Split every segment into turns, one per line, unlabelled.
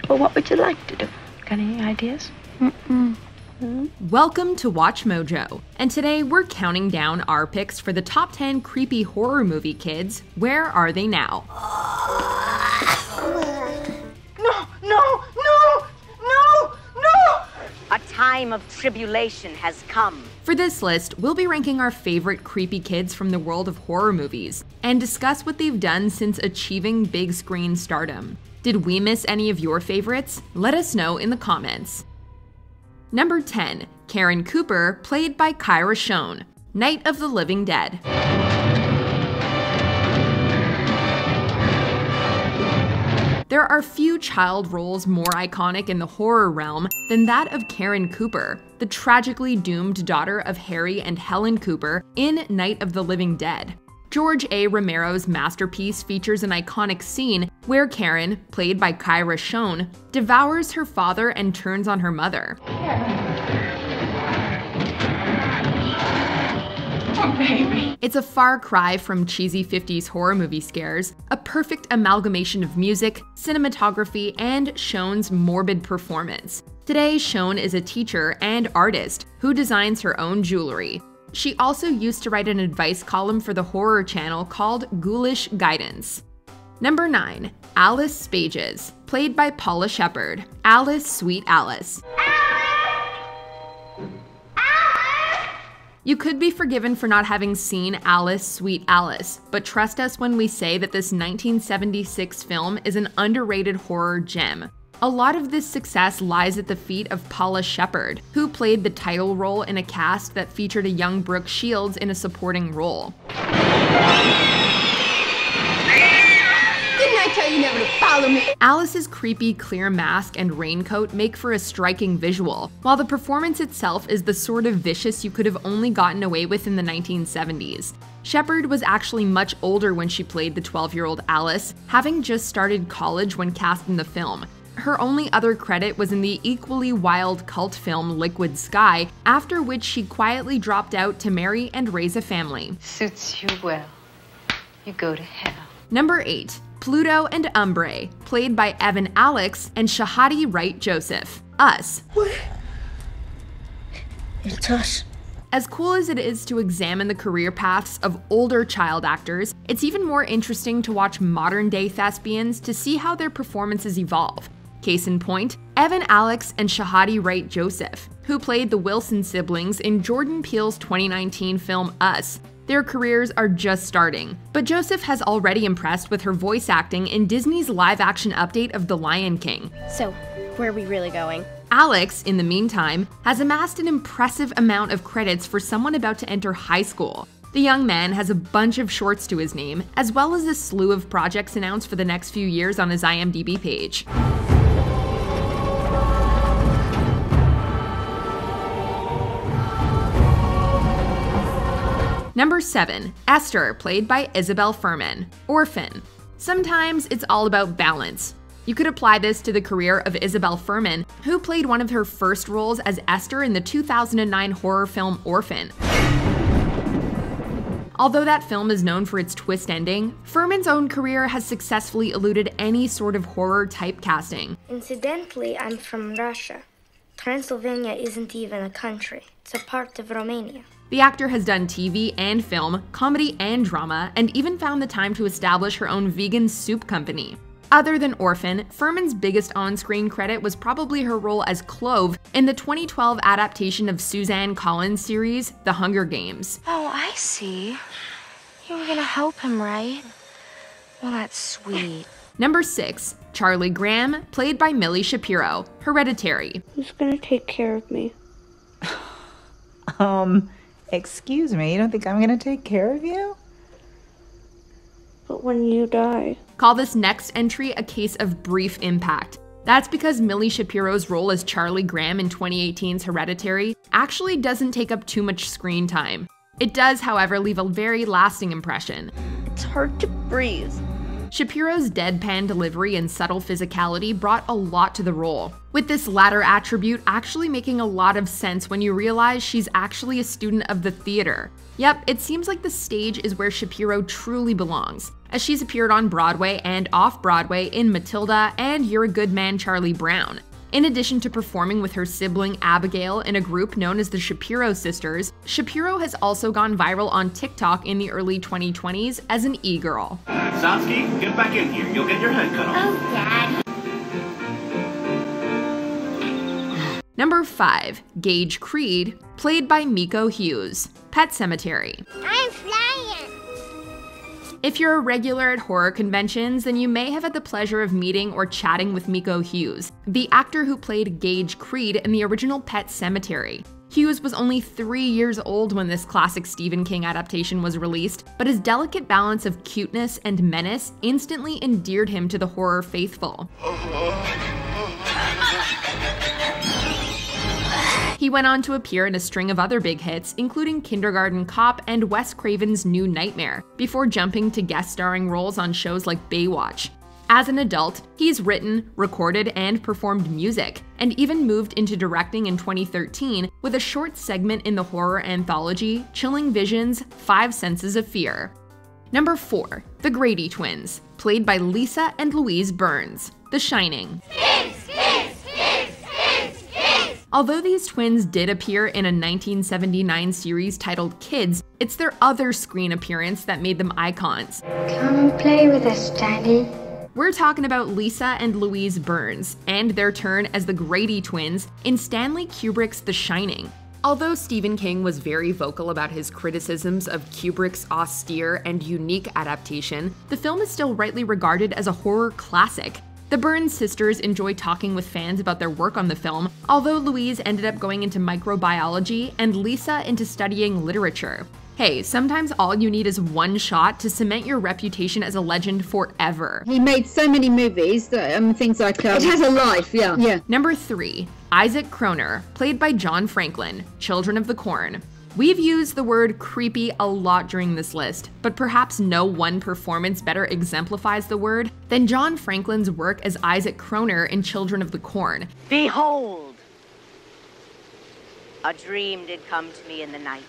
Well, what would you like to do? Got any ideas?
Welcome to Watch Mojo, and today we're counting down our picks for the top 10 creepy horror movie kids. Where are they now?
No!
A time of tribulation has come.
For this list, we'll be ranking our favorite creepy kids from the world of horror movies, and discuss what they've done since achieving big screen stardom. Did we miss any of your favorites? Let us know in the comments. Number 10. Karen Cooper, played by Kyra Schoen, Night of the Living Dead. There are few child roles more iconic in the horror realm than that of Karen Cooper, the tragically doomed daughter of Harry and Helen Cooper in Night of the Living Dead. George A. Romero's masterpiece features an iconic scene where Karen, played by Kyra Schoen, devours her father and turns on her mother.
Oh, baby.
It's a far cry from cheesy 50s horror movie scares, a perfect amalgamation of music, cinematography, and Schoen's morbid performance. Today, Schoen is a teacher and artist who designs her own jewelry. She also used to write an advice column for the horror channel called Ghoulish Guidance. Number 9. Alice Spages, played by Paula Shepherd, Alice Sweet Alice. You could be forgiven for not having seen Alice Sweet Alice, but trust us when we say that this 1976 film is an underrated horror gem. A lot of this success lies at the feet of Paula Shepherd, who played the title role in a cast that featured a young Brooke Shields in a supporting role.
Didn't I tell you never to follow me?
Alice's creepy clear mask and raincoat make for a striking visual, while the performance itself is the sort of vicious you could have only gotten away with in the 1970s. Shepherd was actually much older when she played the 12-year-old Alice, having just started college when cast in the film. Her only other credit was in the equally wild cult film Liquid Sky, after which she quietly dropped out to marry and raise a family.
Suits you well. You go to hell.
Number 8. Pluto and Umbre, played by Evan Alex and Shahadi Wright Joseph, Us.
What? It's us.
As cool as it is to examine the career paths of older child actors, it's even more interesting to watch modern-day thespians to see how their performances evolve. Case in point, Evan Alex and Shahadi Wright Joseph, who played the Wilson siblings in Jordan Peele's 2019 film Us. Their careers are just starting, but Joseph has already impressed with her voice acting in Disney's live-action update of The Lion King.
So, where are we really going?
Alex, in the meantime, has amassed an impressive amount of credits for someone about to enter high school. The young man has a bunch of shorts to his name, as well as a slew of projects announced for the next few years on his IMDb page. Number 7. Esther, played by Isabel Fuhrman, Orphan. Sometimes it's all about balance. You could apply this to the career of Isabel Fuhrman, who played one of her first roles as Esther in the 2009 horror film Orphan. Although that film is known for its twist ending, Fuhrman's own career has successfully eluded any sort of horror typecasting.
Incidentally, I'm from Russia. Transylvania isn't even a country. It's a part of Romania.
The actor has done TV and film, comedy and drama, and even found the time to establish her own vegan soup company. Other than Orphan, Fuhrman's biggest on-screen credit was probably her role as Clove in the 2012 adaptation of Suzanne Collins' series, The Hunger Games.
Oh, I see. You were gonna help him, right? Well, that's sweet.
Number 6. Charlie Graham, played by Millie Shapiro, Hereditary.
Who's gonna take care of me?
Excuse me, you don't think I'm gonna take care of you?
But when you die...
Call this next entry a case of brief impact. That's because Millie Shapiro's role as Charlie Graham in 2018's Hereditary actually doesn't take up too much screen time. It does, however, leave a very lasting impression.
It's hard to breathe.
Shapiro's deadpan delivery and subtle physicality brought a lot to the role, with this latter attribute actually making a lot of sense when you realize she's actually a student of the theater. Yep, it seems like the stage is where Shapiro truly belongs, as she's appeared on Broadway and off-Broadway in Matilda and You're a Good Man, Charlie Brown. In addition to performing with her sibling Abigail in a group known as the Shapiro Sisters, Shapiro has also gone viral on TikTok in the early 2020s as an e-girl.
Satsuki, get back in here. You'll get your head cut off.
Oh, Dad.
Number 5. Gage Creed, played by Miko Hughes, Pet Sematary.
I'm flying.
If you're a regular at horror conventions, then you may have had the pleasure of meeting or chatting with Miko Hughes, the actor who played Gage Creed in the original Pet Sematary. Hughes was only 3 years old when this classic Stephen King adaptation was released, but his delicate balance of cuteness and menace instantly endeared him to the horror faithful. He went on to appear in a string of other big hits, including Kindergarten Cop and Wes Craven's New Nightmare, before jumping to guest starring roles on shows like Baywatch. As an adult, he's written, recorded, and performed music, and even moved into directing in 2013 with a short segment in the horror anthology Chilling Visions: 5 Senses of Fear. Number 4. The Grady Twins, played by Lisa and Louise Burns, The Shining. Although these twins did appear in a 1979 series titled Kids, it's their other screen appearance that made them icons.
Come and play with us, Daddy.
We're talking about Lisa and Louise Burns, and their turn as the Grady twins in Stanley Kubrick's The Shining. Although Stephen King was very vocal about his criticisms of Kubrick's austere and unique adaptation, the film is still rightly regarded as a horror classic. The Burns sisters enjoy talking with fans about their work on the film, although Louise ended up going into microbiology and Lisa into studying literature. Hey, sometimes all you need is one shot to cement your reputation as a legend forever.
He made so many movies that things like it has a life, yeah.
Number 3. Isaac Kroner, played by John Franklin, Children of the Corn. We've used the word creepy a lot during this list, but perhaps no one performance better exemplifies the word than John Franklin's work as Isaac Kroner in Children of the Corn.
Behold, a dream did come to me in the night,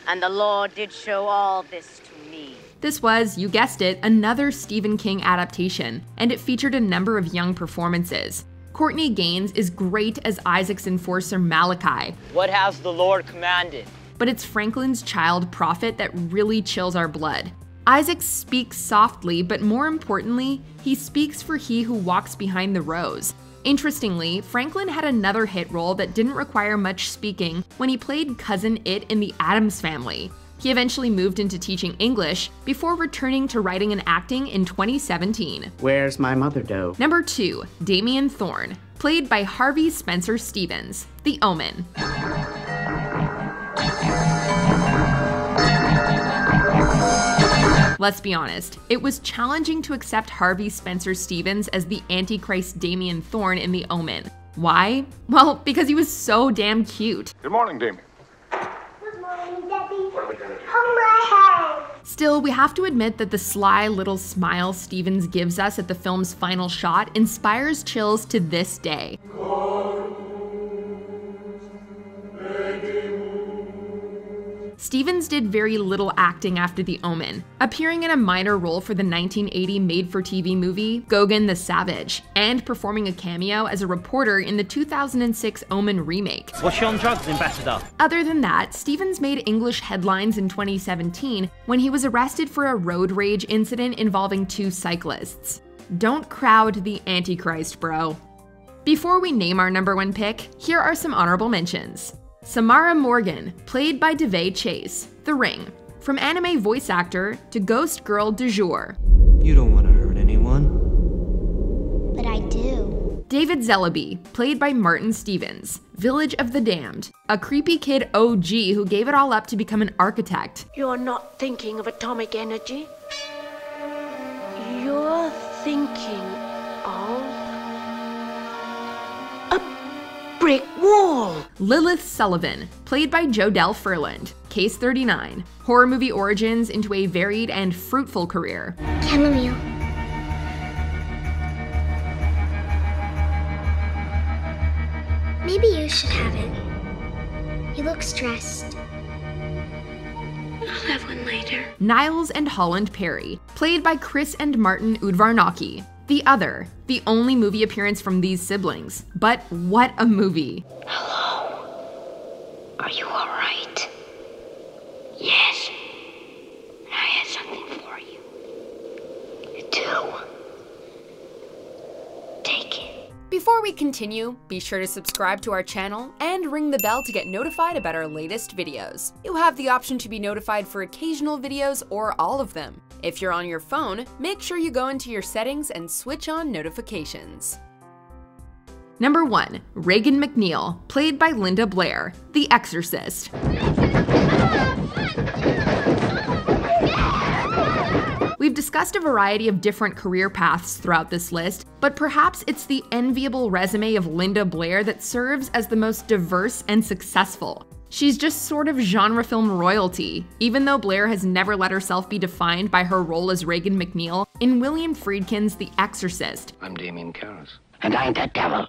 and the Lord did show all this to me.
This was, you guessed it, another Stephen King adaptation, and it featured a number of young performances. Courtney Gaines is great as Isaac's enforcer Malachi.
What has the Lord commanded?
But it's Franklin's child prophet that really chills our blood. Isaac speaks softly, but more importantly, he speaks for he who walks behind the rose. Interestingly, Franklin had another hit role that didn't require much speaking when he played Cousin It in The Addams Family. He eventually moved into teaching English before returning to writing and acting in 2017.
Where's my mother dough?
Number 2. Damien Thorne, played by Harvey Spencer Stevens, The Omen. Let's be honest, it was challenging to accept Harvey Spencer Stevens as the Antichrist Damien Thorne in The Omen. Why? Well, because he was so damn cute.
Good morning, Damien.
Still, we have to admit that the sly little smile Stevens gives us at the film's final shot inspires chills to this day. Stevens did very little acting after The Omen, appearing in a minor role for the 1980 made-for-TV movie Gauguin the Savage, and performing a cameo as a reporter in the 2006 Omen remake.
Was she on drugs, Ambassador?
Other than that, Stevens made English headlines in 2017 when he was arrested for a road rage incident involving 2 cyclists. Don't crowd the Antichrist, bro. Before we name our number 1 pick, here are some honorable mentions. Samara Morgan, played by Devay Chase, The Ring. From anime voice actor to ghost girl du jour.
You don't want to hurt anyone.
But I do.
David Zellaby, played by Martin Stevens, Village of the Damned. A creepy kid OG who gave it all up to become an architect.
You're not thinking of atomic energy. You're thinking of brick wall.
Lilith Sullivan, played by Jodelle Ferland, Case 39. Horror movie origins into a varied and fruitful career.
Chamomile. Maybe you should have it. You look stressed. I'll have one later.
Niles and Holland Perry, played by Chris and Martin Udvarnaki. The Other, the only movie appearance from these siblings. But what a movie!
Hello. Are you all right? Yes. I have something for you. You do. Take it.
Before we continue, be sure to subscribe to our channel and ring the bell to get notified about our latest videos. You have the option to be notified for occasional videos or all of them. If you're on your phone, make sure you go into your settings and switch on notifications. Number 1. Regan McNeil, played by Linda Blair, The Exorcist. We've discussed a variety of different career paths throughout this list, but perhaps it's the enviable resume of Linda Blair that serves as the most diverse and successful. She's just sort of genre film royalty, even though Blair has never let herself be defined by her role as Regan McNeil in William Friedkin's The Exorcist.
I'm Damien Karras. And I'm the devil.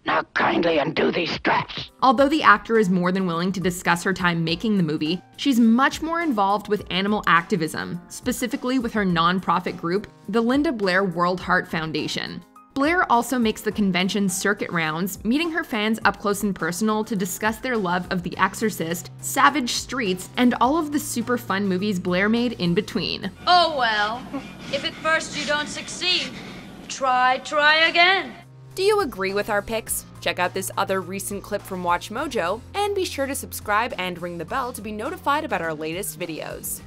Now kindly undo these straps.
Although the actor is more than willing to discuss her time making the movie, she's much more involved with animal activism, specifically with her nonprofit group, the Linda Blair World Heart Foundation. Blair also makes the convention circuit rounds, meeting her fans up close and personal to discuss their love of The Exorcist, Savage Streets, and all of the super fun movies Blair made in between.
Oh well, if at first you don't succeed, try again.
Do you agree with our picks? Check out this other recent clip from WatchMojo, and be sure to subscribe and ring the bell to be notified about our latest videos.